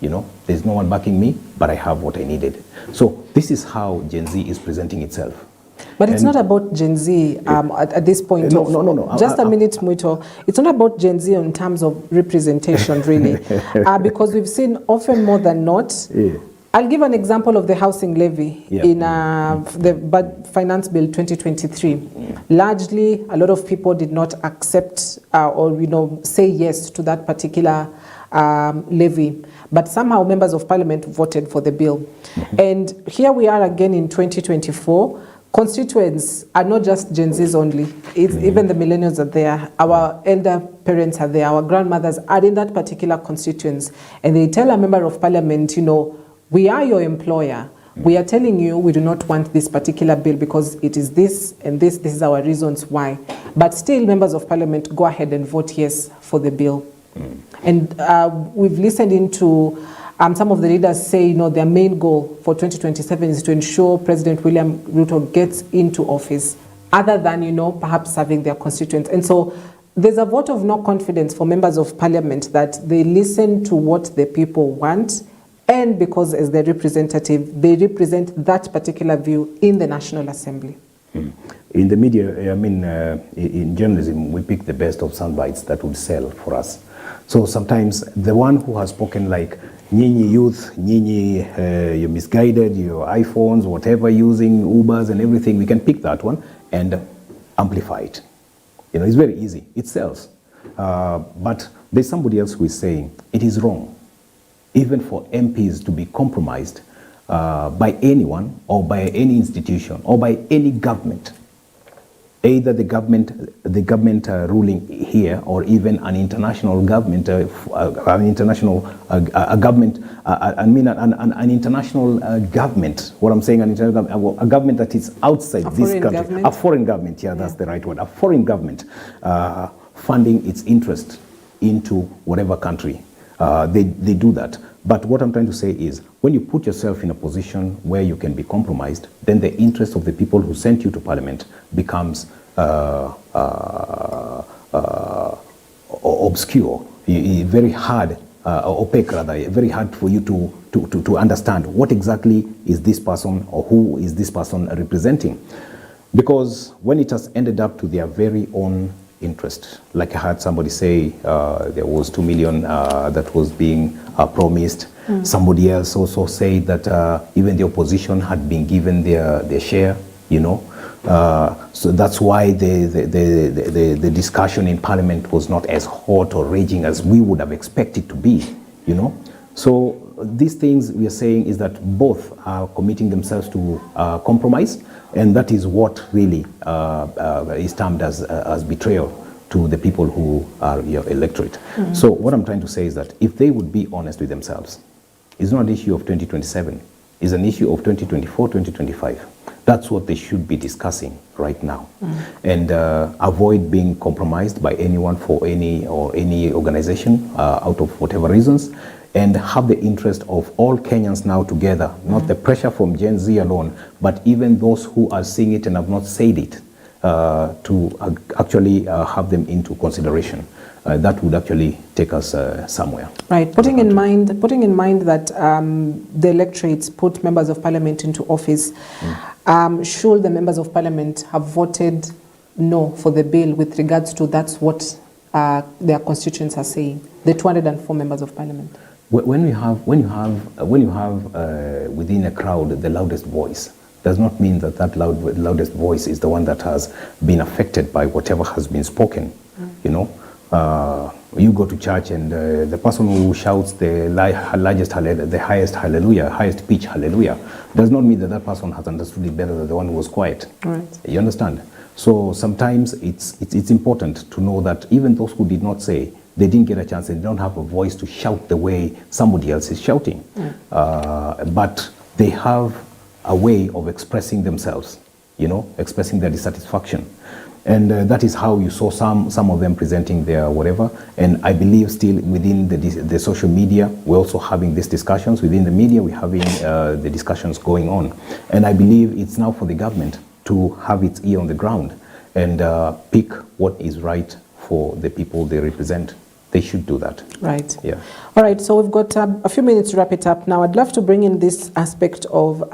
You know, there's no one backing me, but I have what I needed. So this is how Gen Z is presenting itself. But it's not about Gen Z at this point. No. Just a minute, Muito. It's not about Gen Z in terms of representation, really. Because we've seen often more than not. Yeah. I'll give an example of the housing levy in the Finance Bill 2023. Largely, a lot of people did not accept or, you know, say yes to that particular levy. But somehow members of parliament voted for the bill. And here we are again in 2024. Constituents are not just Gen Zs only. It's even the millennials are there. Our elder parents are there. Our grandmothers are in that particular constituents. And they tell a member of parliament, you know, we are your employer. We are telling you we do not want this particular bill because it is this and this. This is our reasons why. But still, members of parliament go ahead and vote yes for the bill. And we've listened into some of the leaders say, you know, their main goal for 2027 is to ensure President William Ruto gets into office, other than, you know, perhaps serving their constituents. And so there's a vote of no confidence for members of parliament that they listen to what the people want, and because as their representative, they represent that particular view in the National Assembly. In the media, I mean, in journalism, we pick the best of sound bites that would sell for us. So sometimes the one who has spoken like, Nyinyi youth, Nyinyi, you're misguided, your iPhones, whatever, using Ubers and everything, we can pick that one and amplify it. You know, it's very easy. It sells. But there's somebody else who is saying it is wrong, even for MPs to be compromised by anyone or by any institution or by any government, either the government ruling here or even an international government, an international government. I mean, an international government. What I'm saying, a government that is outside this country, government. A foreign government. Yeah, that's the right word. A foreign government funding its interest into whatever country. They do that. But what I'm trying to say is, when you put yourself in a position where you can be compromised, then the interest of the people who sent you to parliament becomes obscure, very hard, opaque rather, very hard for you to understand what exactly is this person or who is this person representing. Because when it has ended up to their very own interest, like I heard somebody say there was 2 million that was being promised. Somebody else also said that even the opposition had been given their share, you know. So that's why the discussion in parliament was not as hot or raging as we would have expected to be, you know. So these things we are saying is that both are committing themselves to compromise, and that is what really is termed as betrayal to the people who are your electorate. So what I'm trying to say is that if they would be honest with themselves, it's not an issue of 2027, it's an issue of 2024, 2025. That's what they should be discussing right now, and avoid being compromised by anyone for any organization out of whatever reasons, and have the interest of all Kenyans now together, not the pressure from Gen Z alone, but even those who are seeing it and have not said it, to actually have them into consideration. That would actually take us somewhere. Right. Putting in mind that the electorates put members of parliament into office, should the members of parliament have voted no for the bill with regards to that's what their constituents are saying, the 204 members of parliament? When you have within a crowd the loudest voice, does not mean that loudest voice is the one that has been affected by whatever has been spoken. You know, you go to church and the person who shouts the largest hallelujah, the highest hallelujah, highest pitch hallelujah, does not mean that person has understood it better than the one who was quiet. Right. You understand? So sometimes it's important to know that even those who did not say, they didn't get a chance, they don't have a voice to shout the way somebody else is shouting. But they have a way of expressing themselves, you know, expressing their dissatisfaction. And that is how you saw some of them presenting their whatever. And I believe still within the social media, we're also having these discussions. Within the media, we're having the discussions going on. And I believe it's now for the government to have its ear on the ground and pick what is right for the people they represent. They should do that. Right. Yeah. All right. So we've got a few minutes to wrap it up. Now, I'd love to bring in this aspect of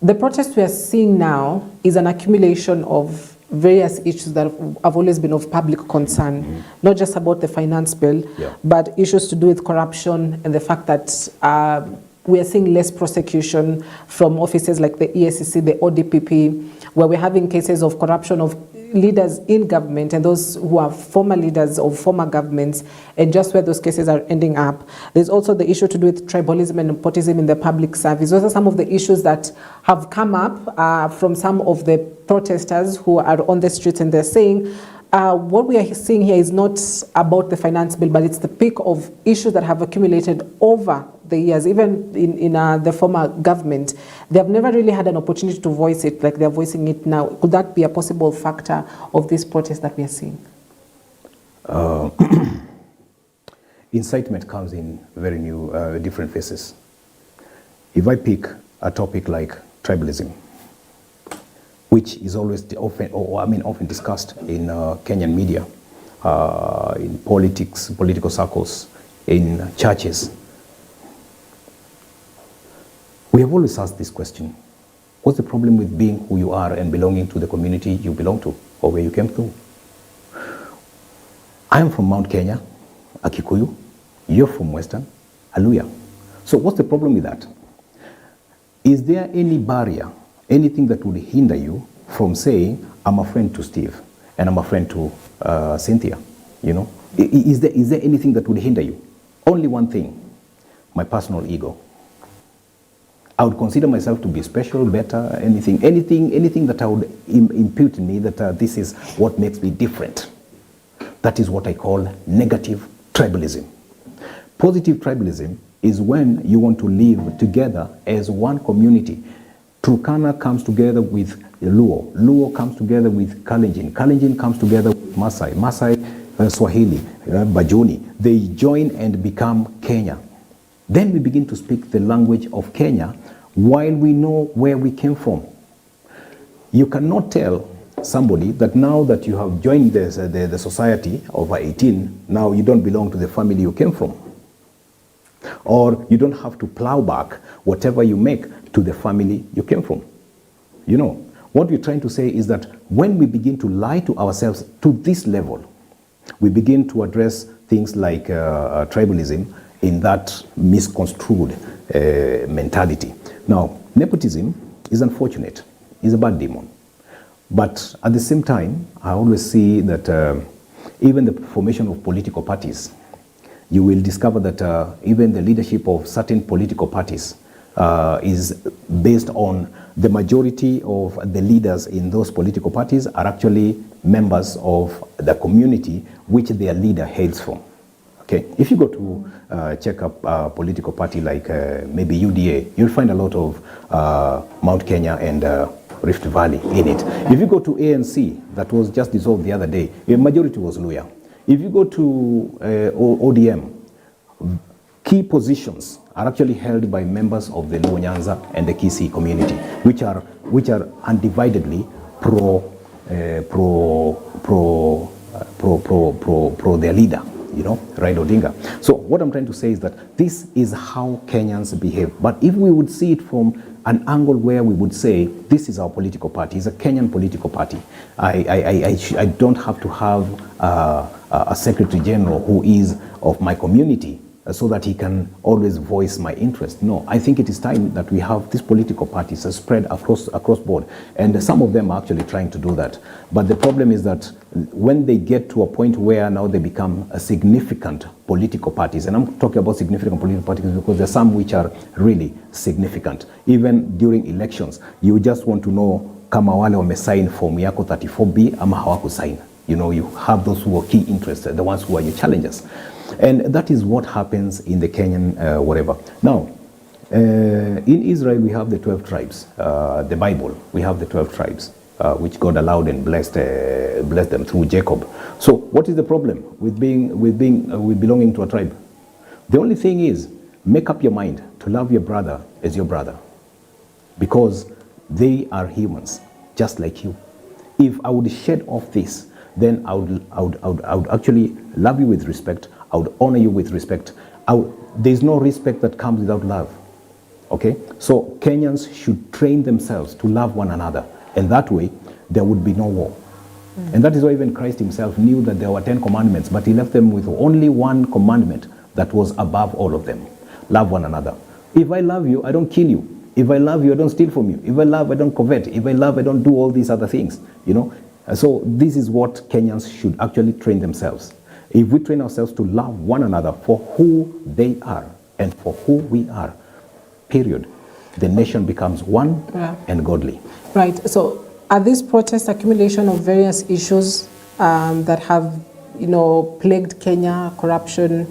the protest we are seeing now is an accumulation of various issues that have always been of public concern, not just about the finance bill, but issues to do with corruption and the fact that we are seeing less prosecution from offices like the EACC, the ODPP, where we're having cases of corruption of leaders in government and those who are former leaders of former governments, and just where those cases are ending up. There's also the issue to do with tribalism and nepotism in the public service. Those are some of the issues that have come up from some of the protesters who are on the streets, and they're saying what we are seeing here is not about the finance bill, but it's the peak of issues that have accumulated over the years, even in the former government. They have never really had an opportunity to voice it like they're voicing it now. Could that be a possible factor of this protest that we are seeing? Incitement comes in very new, different faces. If I pick a topic like tribalism, which is always often discussed in Kenyan media, in politics, political circles, in churches. We have always asked this question: what's the problem with being who you are and belonging to the community you belong to or where you came through? I am from Mount Kenya, a Kikuyu. You're from Western, a Luhya. So what's the problem with that? Is there any barrier, anything that would hinder you from saying, I'm a friend to Steve and I'm a friend to Cynthia? You know, is there anything that would hinder you? Only one thing: my personal ego. I would consider myself to be special, better, anything that I would impute in me that this is what makes me different. That is what I call negative tribalism. Positive tribalism is when you want to live together as one community. Turkana comes together with Luo. Luo comes together with Kalenjin. Kalenjin comes together with Masai. Masai, Swahili, Bajuni. They join and become Kenya. Then we begin to speak the language of Kenya while we know where we came from. You cannot tell somebody that now that you have joined the society over 18, now you don't belong to the family you came from. Or you don't have to plow back whatever you make to the family you came from. You know, what we're trying to say is that when we begin to lie to ourselves to this level, we begin to address things like tribalism in that misconstrued mentality. Now, nepotism is unfortunate, is a bad demon. But at the same time, I always see that even the formation of political parties, you will discover that even the leadership of certain political parties is based on the majority of the leaders in those political parties are actually members of the community which their leader hails from. Okay, if you go to check up a political party like maybe UDA, you'll find a lot of Mount Kenya and Rift Valley in it. If you go to ANC, that was just dissolved the other day, a majority was Luhya. If you go to ODM, key positions are actually held by members of the Luo Nyanza and the Kisii community, which are undividedly pro their leader, you know, Raila Odinga. So what I'm trying to say is that this is how Kenyans behave. But if we would see it from an angle where we would say, this is our political party, it's a Kenyan political party. I don't have to have a Secretary General who is of my community so that he can always voice my interest. No, I think it is time that we have these political parties spread across board. And some of them are actually trying to do that. But the problem is that when they get to a point where now they become a significant political parties, and I'm talking about significant political parties because there are some which are really significant. Even during elections, you just want to know kama wale wamesign form yako 34B ama hawakusign. You know, you have those who are key interests, the ones who are your challengers. And that is what happens in the Kenyan whatever. Now, in Israel, we have the 12 tribes. The Bible, we have the 12 tribes, which God allowed and blessed them through Jacob. So what is the problem with belonging to a tribe? The only thing is, make up your mind to love your brother as your brother, because they are humans, just like you. If I would shed off this, then I would actually love you with respect. I would honor you with respect. There's no respect that comes without love. Okay? So Kenyans should train themselves to love one another. And that way, there would be no war. And that is why even Christ himself knew that there were 10 commandments, but he left them with only one commandment that was above all of them. Love one another. If I love you, I don't kill you. If I love you, I don't steal from you. If I love, I don't covet. If I love, I don't do all these other things. You know? So this is what Kenyans should actually train themselves. If we train ourselves to love one another for who they are and for who we are, period, the nation becomes one and godly. Right. So are these protests accumulation of various issues that have, you know, plagued Kenya, corruption,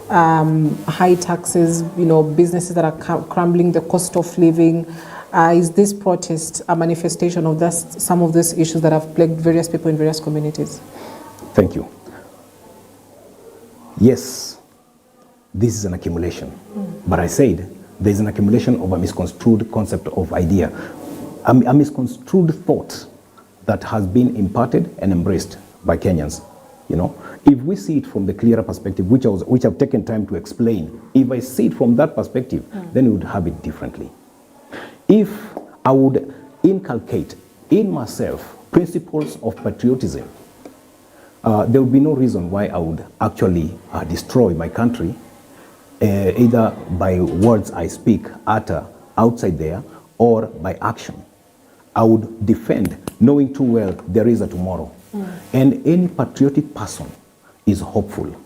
high taxes, you know, businesses that are crumbling, the cost of living? Is this protest a manifestation of some of these issues that have plagued various people in various communities? Thank you. Yes, this is an accumulation. But I said there's an accumulation of a misconstrued concept of idea. a misconstrued thought that has been imparted and embraced by Kenyans. You know, if we see it from the clearer perspective, which I've taken time to explain, if I see it from that perspective, then we would have it differently. If I would inculcate in myself principles of patriotism, there would be no reason why I would actually destroy my country, either by words I speak, utter outside there, or by action. I would defend, knowing too well there is a tomorrow. And any patriotic person is hopeful.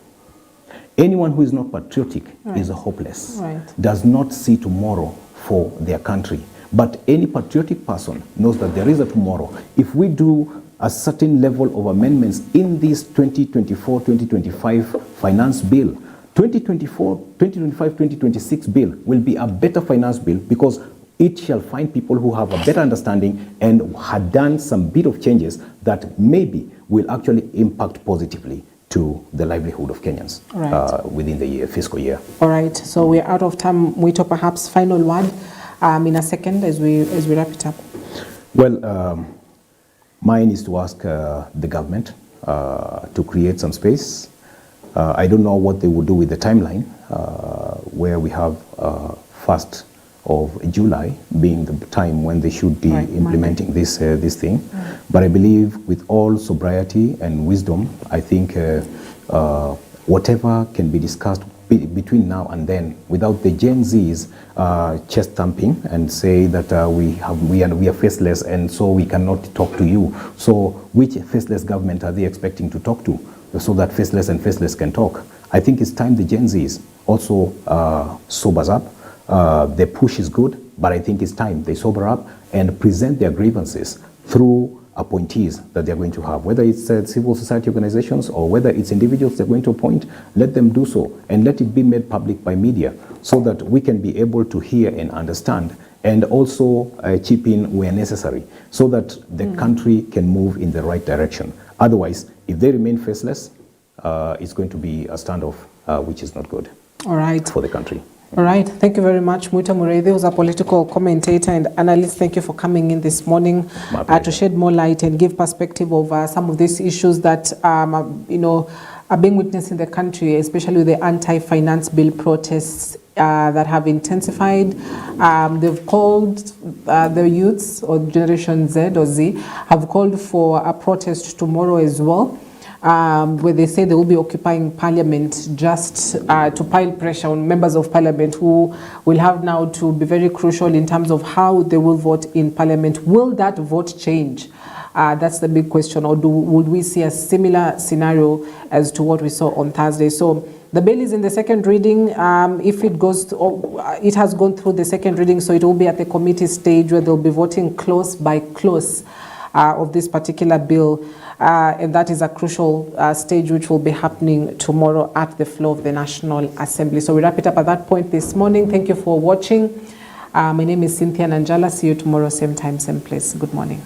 Anyone who is not patriotic is hopeless, does not see tomorrow for their country. But any patriotic person knows that there is a tomorrow. If we do a certain level of amendments in this 2024-2025 finance bill, 2025-2026 bill will be a better finance bill, because it shall find people who have a better understanding and had done some bit of changes that maybe will actually impact positively to the livelihood of Kenyans within the fiscal year. All right, so we're out of time. Muito, perhaps final word in a second as we wrap it up. Well, mine is to ask the government to create some space. I don't know what they will do with the timeline, where we have 1st of July being the time when they should be implementing this thing. But I believe with all sobriety and wisdom, I think whatever can be discussed between now and then, without the Gen Z's chest thumping and say that we are faceless and so we cannot talk to you. So which faceless government are they expecting to talk to so that faceless and faceless can talk? I think it's time the Gen Z's also sobers up. The push is good, but I think it's time they sober up and present their grievances through appointees that they're going to have, whether it's civil society organizations or whether it's individuals they're going to appoint. Let them do so and let it be made public by media so that we can be able to hear and understand, and also chip in where necessary so that the country can move in the right direction. Otherwise, if they remain faceless, it's going to be a standoff which is not good for the country. All right. Thank you very much, Muito Mureithi, who's a political commentator and analyst. Thank you for coming in this morning to shed more light and give perspective of some of these issues that are being witnessed in the country, especially the anti-finance bill protests that have intensified. They've called the youths, or Generation Z or Z, have called for a protest tomorrow as well, where they say they will be occupying Parliament just to pile pressure on members of Parliament, who will have now to be very crucial in terms of how they will vote in Parliament. Will that vote change? That's the big question. Or would we see a similar scenario as to what we saw on Thursday? So the bill is in the second reading. If it goes, it has gone through the second reading, so it will be at the committee stage where they'll be voting close by close of this particular bill. And that is a crucial stage which will be happening tomorrow at the floor of the National Assembly. So we wrap it up at that point this morning. Thank you for watching. My name is Cynthia Nanjala. See you tomorrow, same time, same place. Good morning.